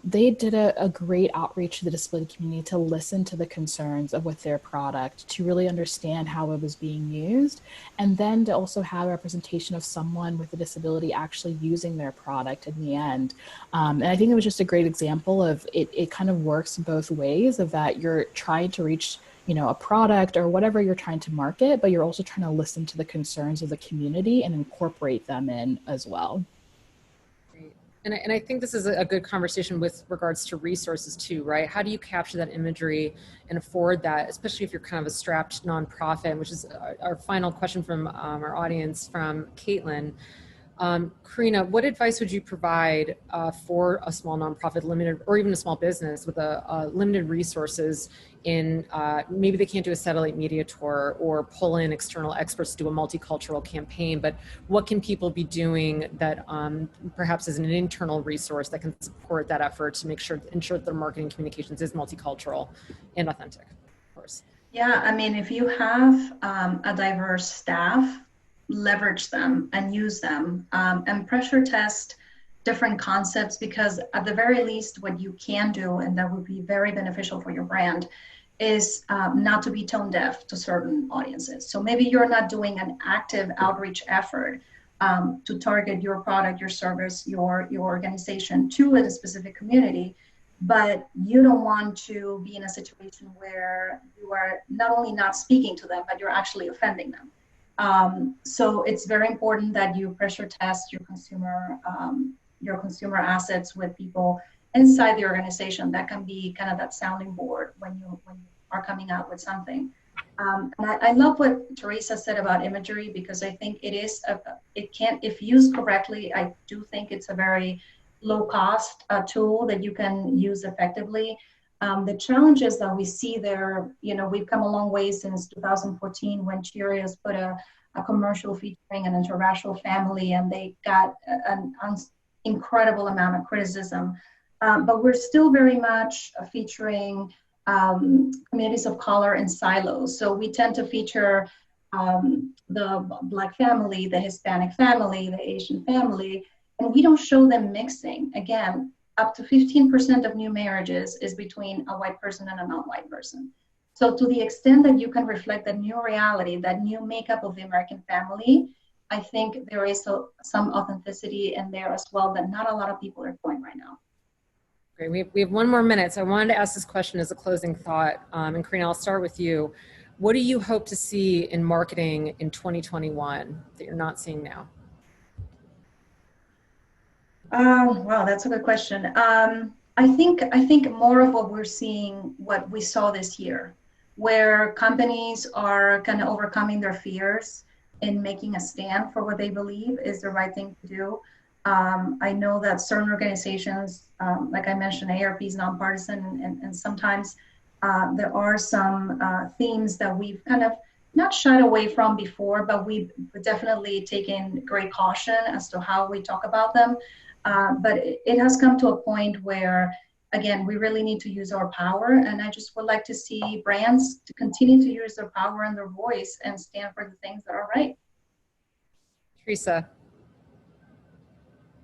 They did a great outreach to the disability community to listen to the concerns of with their product, to really understand how it was being used, and then to also have a representation of someone with a disability actually using their product in the end. And I think it was just a great example of it kind of works both ways, of that you're trying to reach, you know, a product or whatever you're trying to market, but you're also trying to listen to the concerns of the community and incorporate them in as well. Great. And I think this is a good conversation with regards to resources too, right? How do you capture that imagery and afford that, especially if you're kind of a strapped nonprofit, which is our final question from our audience from Caitlin. Karina, what advice would you provide for a small nonprofit, limited, or even a small business with a limited resources in maybe they can't do a satellite media tour or pull in external experts to do a multicultural campaign, but what can people be doing that perhaps is an internal resource that can support that effort to ensure that their marketing communications is multicultural and authentic, of course? Yeah, I mean, if you have a diverse staff, leverage them and use them, and pressure test different concepts, because at the very least, what you can do, and that would be very beneficial for your brand, is not to be tone deaf to certain audiences. So maybe you're not doing an active outreach effort to target your product, your service, your organization to a specific community, but you don't want to be in a situation where you are not only not speaking to them, but you're actually offending them. So it's very important that you pressure test your consumer assets with people inside the organization. That can be kind of that sounding board when you are coming out with something. And I love what Teresa said about imagery, because I think if used correctly, I do think it's a very low cost tool that you can use effectively. The challenges that we see there, you know, we've come a long way since 2014 when Cheerios put a commercial featuring an interracial family, and they got an incredible amount of criticism. But we're still very much featuring communities of color in silos. So we tend to feature the Black family, the Hispanic family, the Asian family, and we don't show them mixing. Again, up to 15% of new marriages is between a white person and a non-white person. So to the extent that you can reflect that new reality, that new makeup of the American family, I think there is some authenticity in there as well that not a lot of people are doing right now. Great. We have 1 more minute, so I wanted to ask this question as a closing thought. And Karina, I'll start with you. What do you hope to see in marketing in 2021 that you're not seeing now? Wow, that's a good question. I think more of what we're seeing, what we saw this year, where companies are kind of overcoming their fears and making a stand for what they believe is the right thing to do. I know that certain organizations, like I mentioned, AARP is nonpartisan, and sometimes there are some themes that we've kind of not shied away from before, but we've definitely taken great caution as to how we talk about them. But it has come to a point where, again, we really need to use our power. And I just would like to see brands to continue to use their power and their voice and stand for the things that are right. Teresa.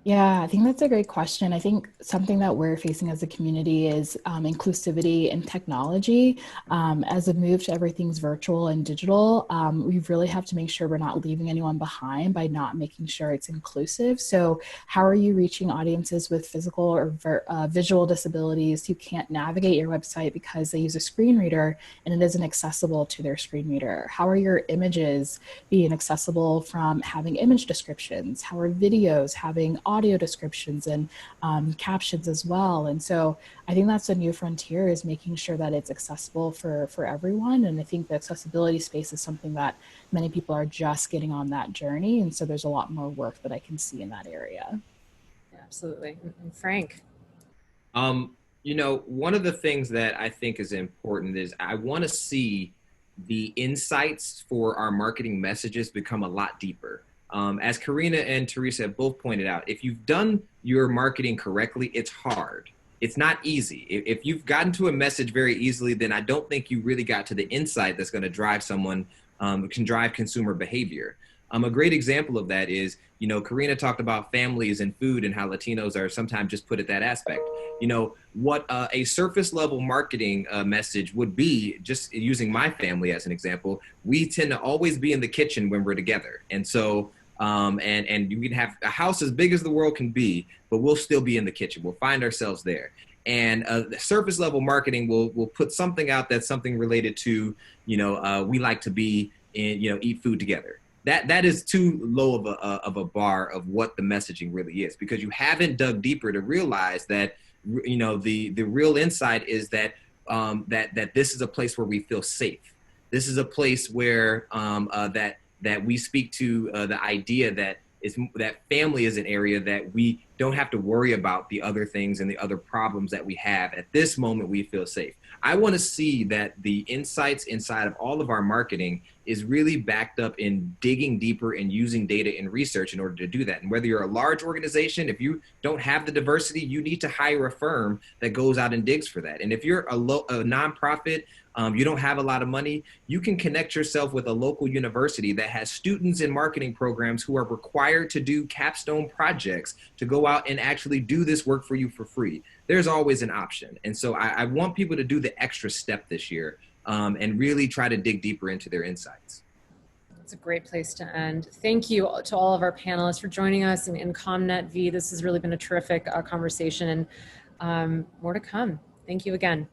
Yeah, I think that's a great question. I think something that we're facing as a community is inclusivity in technology. As a move to everything's virtual and digital, we really have to make sure we're not leaving anyone behind by not making sure it's inclusive. So how are you reaching audiences with physical or visual disabilities who can't navigate your website because they use a screen reader and it isn't accessible to their screen reader? How are your images being accessible from having image descriptions? How are videos having audio descriptions and captions as well? And so I think that's a new frontier, is making sure that it's accessible for everyone. And I think the accessibility space is something that many people are just getting on that journey. And so there's a lot more work that I can see in that area. Yeah, absolutely. And Frank. You know, one of the things that I think is important is I want to see the insights for our marketing messages become a lot deeper. As Karina and Teresa have both pointed out, if you've done your marketing correctly, it's hard. It's not easy. If you've gotten to a message very easily, then I don't think you really got to the insight that's going to drive someone, can drive consumer behavior. A great example of that is, you know, Karina talked about families and food and how Latinos are sometimes just put at that aspect. You know, what a surface level marketing message would be, just using my family as an example, we tend to always be in the kitchen when we're together. And so, and you can have a house as big as the world can be, but we'll still be in the kitchen. We'll find ourselves there. And the surface level marketing will put something out that's something related to, you know, we like to be in, you know, eat food together. That is too low of a bar of what the messaging really is, because you haven't dug deeper to realize that, you know, the real insight is that that this is a place where we feel safe. This is a place where that we speak to the idea that that family is an area that we don't have to worry about the other things and the other problems that we have. At this moment, we feel safe. I want to see that the insights inside of all of our marketing is really backed up in digging deeper and using data and research in order to do that. And whether you're a large organization, if you don't have the diversity, you need to hire a firm that goes out and digs for that. And if you're a nonprofit, you don't have a lot of money, you can connect yourself with a local university that has students in marketing programs who are required to do capstone projects to go out and actually do this work for you for free. There's always an option. And so I want people to do the extra step this year, and really try to dig deeper into their insights. It's a great place to end. Thank you to all of our panelists for joining us in ComNet V. This has really been a terrific conversation, and more to come. Thank you again.